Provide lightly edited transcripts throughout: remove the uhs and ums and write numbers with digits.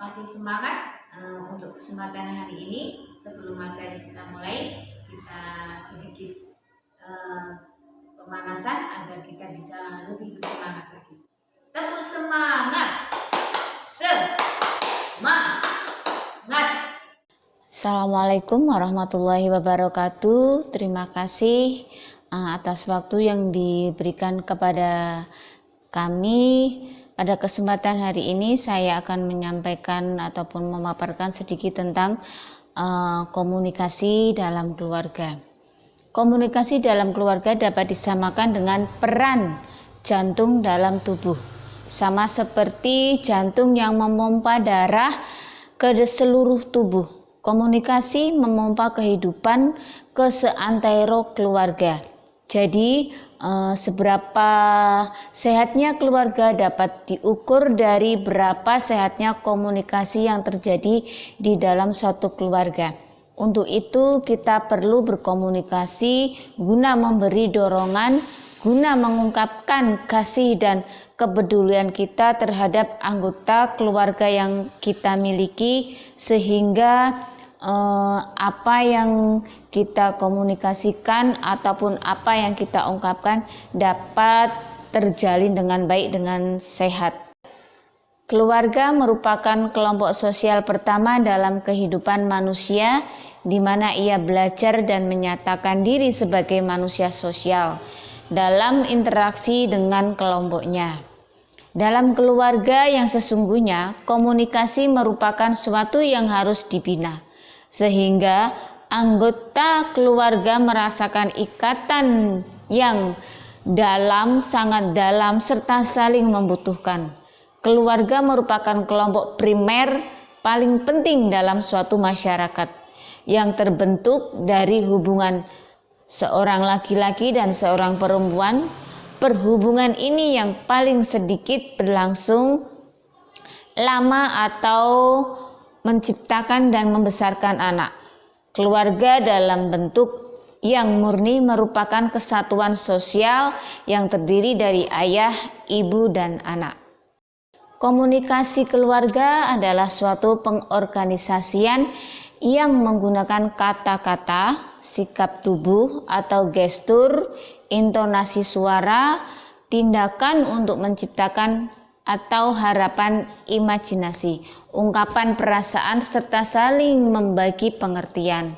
kasih semangat untuk kesempatan hari ini. Sebelum materi kita mulai, kita sedikit pemanasan agar kita bisa lebih bersemangat lagi. Tepuk semangat, semangat. Assalamualaikum warahmatullahi wabarakatuh. Terima kasih atas waktu yang diberikan kepada kami. Pada kesempatan hari ini saya akan menyampaikan ataupun memaparkan sedikit tentang komunikasi dalam keluarga. Komunikasi dalam keluarga dapat disamakan dengan peran jantung dalam tubuh. Sama seperti jantung yang memompa darah ke seluruh tubuh. Komunikasi memompa kehidupan ke seantero keluarga. Jadi seberapa sehatnya keluarga dapat diukur dari berapa sehatnya komunikasi yang terjadi di dalam suatu keluarga. Untuk itu kita perlu berkomunikasi guna memberi dorongan, guna mengungkapkan kasih dan kepedulian kita terhadap anggota keluarga yang kita miliki, sehingga apa yang kita komunikasikan ataupun apa yang kita ungkapkan dapat terjalin dengan baik, dengan sehat. Keluarga merupakan kelompok sosial pertama dalam kehidupan manusia, di mana ia belajar dan menyatakan diri sebagai manusia sosial dalam interaksi dengan kelompoknya. Dalam keluarga yang sesungguhnya, komunikasi merupakan suatu yang harus dibina, sehingga anggota keluarga merasakan ikatan yang dalam, sangat dalam, serta saling membutuhkan. Keluarga merupakan kelompok primer paling penting dalam suatu masyarakat yang terbentuk dari hubungan seorang laki-laki dan seorang perempuan. Perhubungan ini yang paling sedikit berlangsung lama atau menciptakan dan membesarkan anak. Keluarga dalam bentuk yang murni merupakan kesatuan sosial yang terdiri dari ayah, ibu, dan anak. Komunikasi keluarga adalah suatu pengorganisasian yang menggunakan kata-kata, sikap tubuh atau gestur, intonasi suara, tindakan untuk menciptakan atau harapan imajinasi, ungkapan perasaan, serta saling membagi pengertian.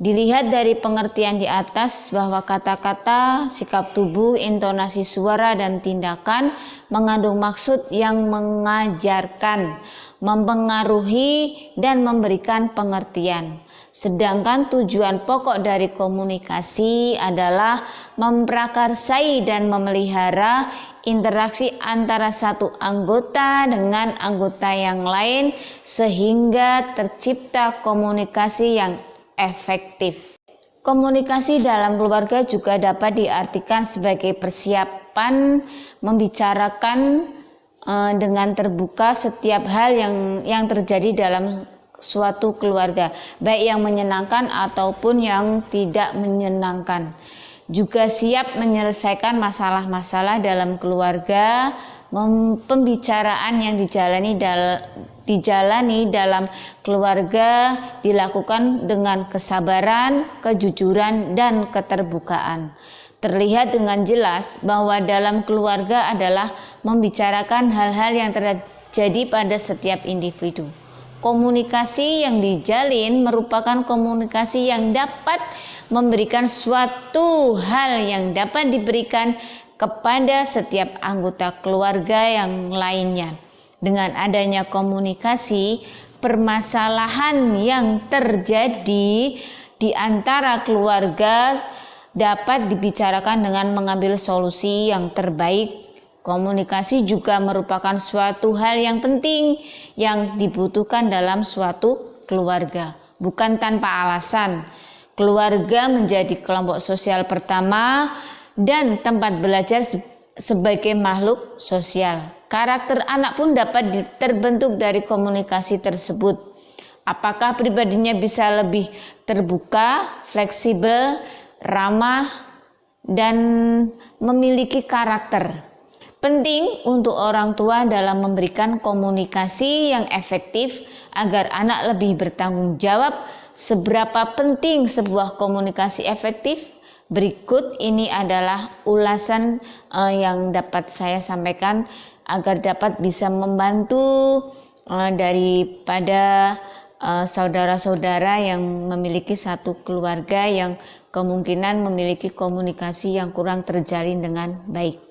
Dilihat dari pengertian di atas bahwa kata-kata, sikap tubuh, intonasi suara, dan tindakan mengandung maksud yang mengajarkan, mempengaruhi, dan memberikan pengertian. Sedangkan tujuan pokok dari komunikasi adalah memprakarsai dan memelihara interaksi antara satu anggota dengan anggota yang lain, sehingga tercipta komunikasi yang efektif. Komunikasi dalam keluarga juga dapat diartikan sebagai persiapan membicarakan dengan terbuka setiap hal yang terjadi dalam suatu keluarga, baik yang menyenangkan ataupun yang tidak menyenangkan. Juga siap menyelesaikan masalah-masalah dalam keluarga. Pembicaraan yang dijalani dalam keluarga dilakukan dengan kesabaran, kejujuran, dan keterbukaan. Terlihat dengan jelas bahwa dalam keluarga adalah membicarakan hal-hal yang terjadi pada setiap individu. Komunikasi yang dijalin merupakan komunikasi yang dapat memberikan suatu hal yang dapat diberikan kepada setiap anggota keluarga yang lainnya. Dengan adanya komunikasi, permasalahan yang terjadi di antara keluarga dapat dibicarakan dengan mengambil solusi yang terbaik. Komunikasi juga merupakan suatu hal yang penting yang dibutuhkan dalam suatu keluarga. Bukan tanpa alasan, keluarga menjadi kelompok sosial pertama dan tempat belajar sebagai makhluk sosial. Karakter anak pun dapat terbentuk dari komunikasi tersebut. Apakah pribadinya bisa lebih terbuka, fleksibel, ramah, dan memiliki karakter. Penting untuk orang tua dalam memberikan komunikasi yang efektif agar anak lebih bertanggung jawab. Seberapa penting sebuah komunikasi efektif? Berikut ini adalah ulasan yang dapat saya sampaikan agar dapat bisa membantu daripada saudara-saudara yang memiliki satu keluarga yang kemungkinan memiliki komunikasi yang kurang terjalin dengan baik.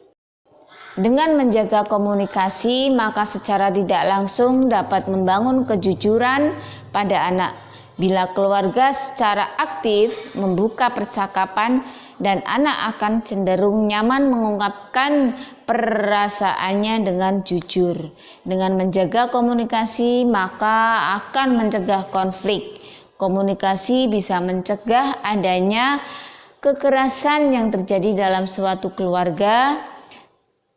Dengan menjaga komunikasi, maka secara tidak langsung dapat membangun kejujuran pada anak. Bila keluarga secara aktif membuka percakapan, dan anak akan cenderung nyaman mengungkapkan perasaannya dengan jujur. Dengan menjaga komunikasi, maka akan mencegah konflik. Komunikasi bisa mencegah adanya kekerasan yang terjadi dalam suatu keluarga.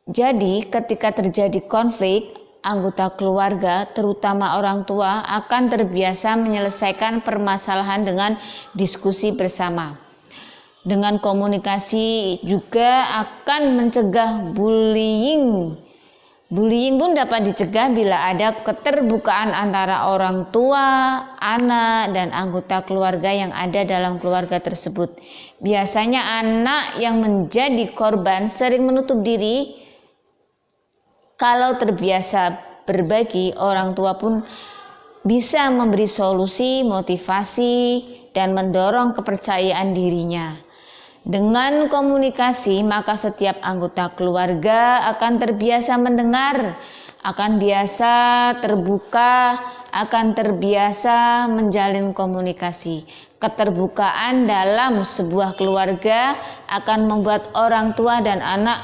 Jadi, ketika terjadi konflik, anggota keluarga, terutama orang tua, akan terbiasa menyelesaikan permasalahan dengan diskusi bersama. Dengan komunikasi juga akan mencegah bullying. Bullying pun dapat dicegah bila ada keterbukaan antara orang tua, anak, dan anggota keluarga yang ada dalam keluarga tersebut. Biasanya anak yang menjadi korban sering menutup diri. Kalau terbiasa berbagi, orang tua pun bisa memberi solusi, motivasi, dan mendorong kepercayaan dirinya. Dengan komunikasi, maka setiap anggota keluarga akan terbiasa mendengar, akan biasa terbuka, akan terbiasa menjalin komunikasi. Keterbukaan dalam sebuah keluarga akan membuat orang tua dan anak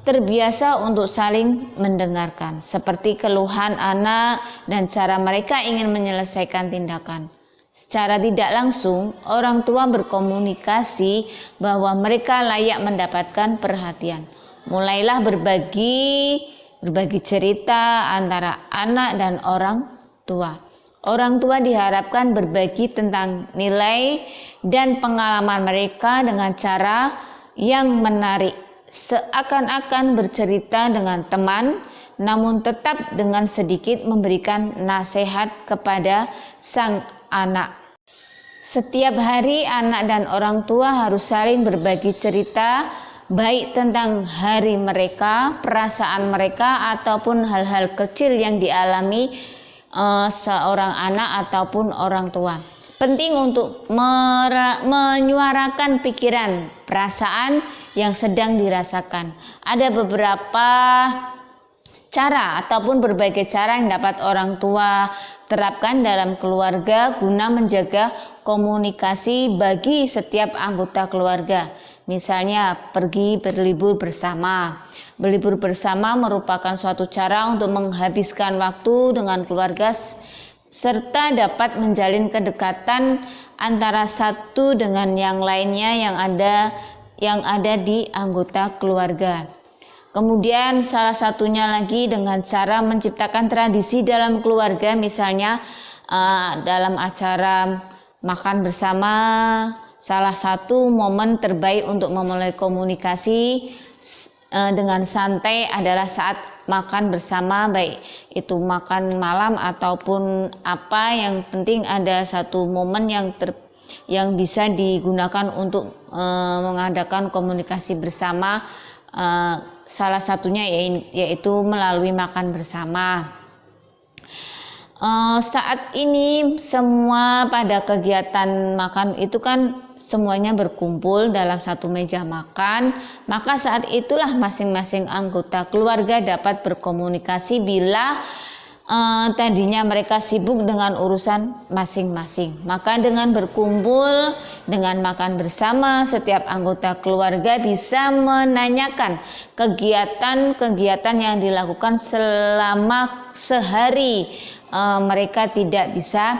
terbiasa untuk saling mendengarkan, seperti keluhan anak dan cara mereka ingin menyelesaikan tindakan. Secara tidak langsung, orang tua berkomunikasi bahwa mereka layak mendapatkan perhatian. Mulailah berbagi cerita antara anak dan orang tua. Orang tua diharapkan berbagi tentang nilai dan pengalaman mereka dengan cara yang menarik, seakan-akan bercerita dengan teman, namun tetap dengan sedikit memberikan nasihat kepada sang anak. Setiap hari anak dan orang tua harus saling berbagi cerita, baik tentang hari mereka, perasaan mereka, ataupun hal-hal kecil yang dialami seorang anak ataupun orang tua. Penting untuk menyuarakan pikiran, perasaan yang sedang dirasakan. Ada beberapa cara ataupun berbagai cara yang dapat orang tua terapkan dalam keluarga guna menjaga komunikasi bagi setiap anggota keluarga. Misalnya, pergi berlibur bersama. Berlibur bersama merupakan suatu cara untuk menghabiskan waktu dengan keluarga serta dapat menjalin kedekatan antara satu dengan yang lainnya yang ada di anggota keluarga. Kemudian salah satunya lagi dengan cara menciptakan tradisi dalam keluarga, misalnya dalam acara makan bersama. Salah satu momen terbaik untuk memulai komunikasi dengan santai adalah saat makan bersama, baik itu makan malam ataupun apa, yang penting ada satu momen yang bisa digunakan untuk mengadakan komunikasi bersama, salah satunya yaitu melalui makan bersama. Saat ini semua pada kegiatan makan itu kan semuanya berkumpul dalam satu meja makan, maka saat itulah masing-masing anggota keluarga dapat berkomunikasi bila tadinya mereka sibuk dengan urusan masing-masing. Maka dengan berkumpul, dengan makan bersama, setiap anggota keluarga bisa menanyakan kegiatan-kegiatan yang dilakukan selama sehari mereka tidak bisa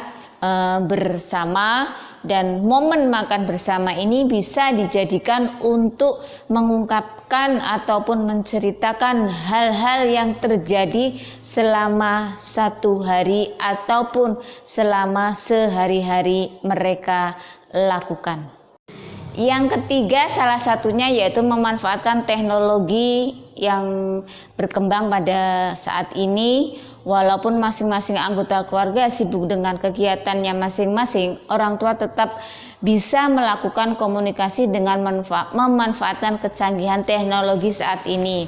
bersama, dan momen makan bersama ini bisa dijadikan untuk mengungkapkan ataupun menceritakan hal-hal yang terjadi selama satu hari ataupun selama sehari-hari mereka lakukan. Yang ketiga, salah satunya yaitu memanfaatkan teknologi yang berkembang pada saat ini. Walaupun masing-masing anggota keluarga sibuk dengan kegiatannya masing-masing, orang tua tetap bisa melakukan komunikasi dengan memanfaatkan kecanggihan teknologi saat ini.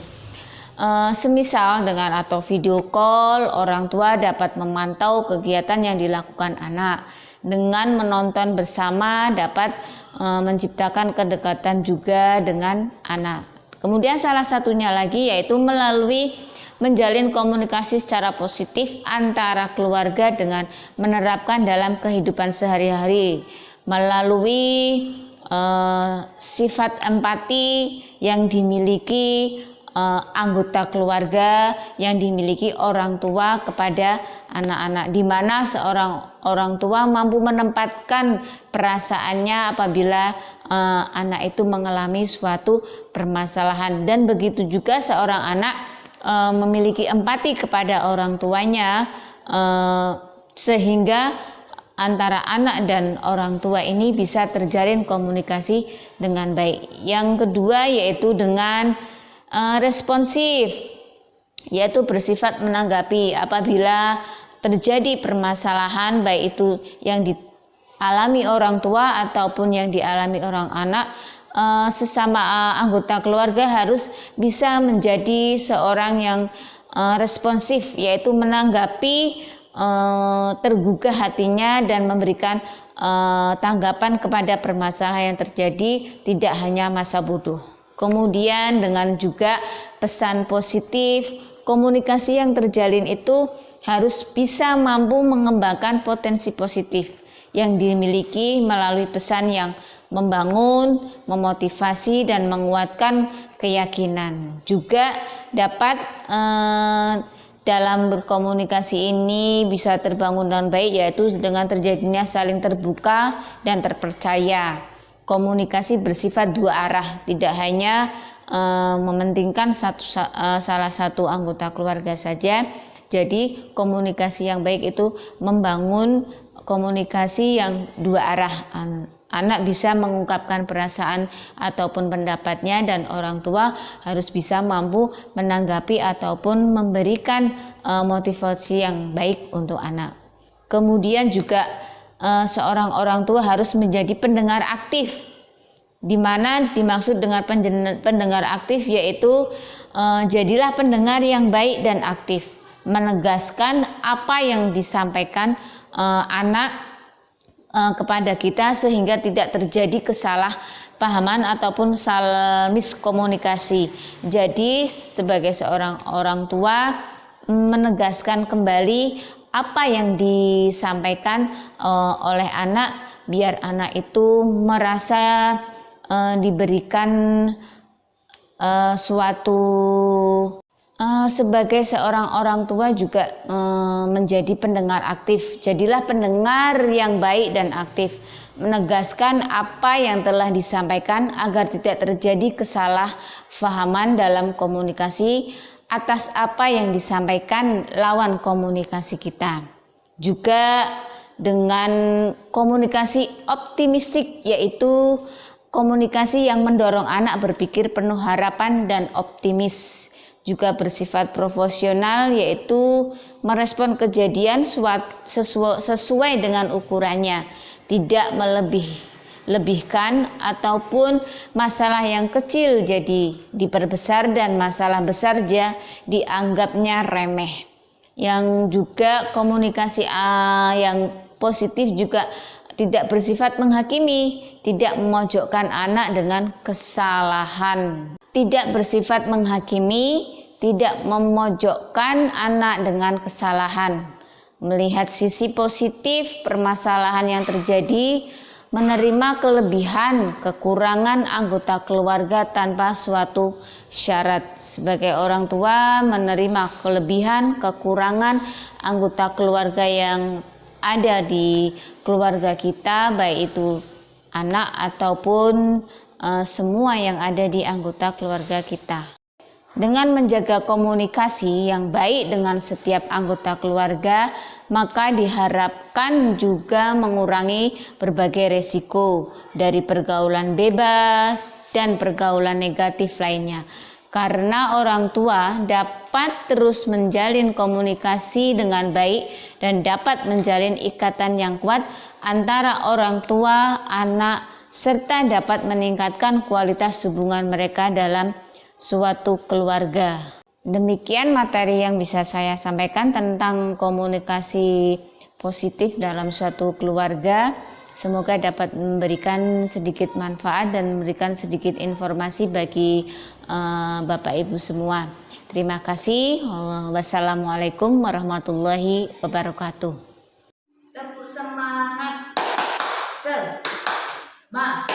Semisal dengan atau video call, orang tua dapat memantau kegiatan yang dilakukan anak. Dengan menonton bersama dapat menciptakan kedekatan juga dengan anak. Kemudian salah satunya lagi yaitu melalui menjalin komunikasi secara positif antara keluarga dengan menerapkan dalam kehidupan sehari-hari melalui sifat empati yang dimiliki anggota keluarga, yang dimiliki orang tua kepada anak-anak, di mana seorang orang tua mampu menempatkan perasaannya apabila anak itu mengalami suatu permasalahan, dan begitu juga seorang anak memiliki empati kepada orang tuanya, sehingga antara anak dan orang tua ini bisa terjalin komunikasi dengan baik. Yang kedua yaitu dengan responsif, yaitu bersifat menanggapi apabila terjadi permasalahan, baik itu yang dialami orang tua ataupun yang dialami orang anak. Sesama anggota keluarga harus bisa menjadi seorang yang responsif, yaitu menanggapi tergugah hatinya dan memberikan tanggapan kepada permasalahan yang terjadi, tidak hanya masa bodoh. Kemudian dengan juga pesan positif, komunikasi yang terjalin itu harus bisa mampu mengembangkan potensi positif yang dimiliki melalui pesan yang membangun, memotivasi, dan menguatkan keyakinan. Juga dapat dalam berkomunikasi ini bisa terbangun dengan baik, yaitu dengan terjadinya saling terbuka dan terpercaya. Komunikasi bersifat dua arah, tidak hanya mementingkan salah satu anggota keluarga saja. Jadi komunikasi yang baik itu membangun komunikasi yang dua arah. Anak bisa mengungkapkan perasaan ataupun pendapatnya, dan orang tua harus bisa mampu menanggapi ataupun memberikan motivasi yang baik untuk anak. Kemudian juga seorang orang tua harus menjadi pendengar aktif, di mana dimaksud dengan pendengar aktif yaitu jadilah pendengar yang baik dan aktif, menegaskan apa yang disampaikan anak kepada kita sehingga tidak terjadi kesalahpahaman ataupun salah miskomunikasi. Jadi sebagai seorang orang tua menegaskan kembali apa yang disampaikan oleh anak, biar anak itu merasa diberikan suatu sebagai seorang orang tua juga menjadi pendengar aktif. Jadilah pendengar yang baik dan aktif, menegaskan apa yang telah disampaikan agar tidak terjadi kesalahpahaman dalam komunikasi atas apa yang disampaikan lawan komunikasi kita. Juga dengan komunikasi optimistik, yaitu komunikasi yang mendorong anak berpikir penuh harapan dan optimis. Juga bersifat profesional, yaitu merespon kejadian sesuai dengan ukurannya, tidak melebihkan ataupun masalah yang kecil jadi diperbesar dan masalah besar dianggapnya remeh. Yang juga komunikasi yang positif juga tidak bersifat menghakimi, tidak memojokkan anak dengan kesalahan. Tidak bersifat menghakimi, tidak memojokkan anak dengan kesalahan. Melihat sisi positif permasalahan yang terjadi, menerima kelebihan, kekurangan anggota keluarga tanpa suatu syarat. Sebagai orang tua, menerima kelebihan, kekurangan anggota keluarga yang ada di keluarga kita, baik itu anak ataupun semua yang ada di anggota keluarga kita. Dengan menjaga komunikasi yang baik dengan setiap anggota keluarga, maka diharapkan juga mengurangi berbagai resiko dari pergaulan bebas dan pergaulan negatif lainnya. karena orang tua dapat terus menjalin komunikasi dengan baik dan dapat menjalin ikatan yang kuat antara orang tua, anak, serta dapat meningkatkan kualitas hubungan mereka dalam suatu keluarga. Demikian materi yang bisa saya sampaikan tentang komunikasi positif dalam suatu keluarga. Semoga dapat memberikan sedikit manfaat dan memberikan sedikit informasi bagi Bapak Ibu semua. Terima kasih. Wassalamualaikum warahmatullahi wabarakatuh. Tepuk semangat. Semangat.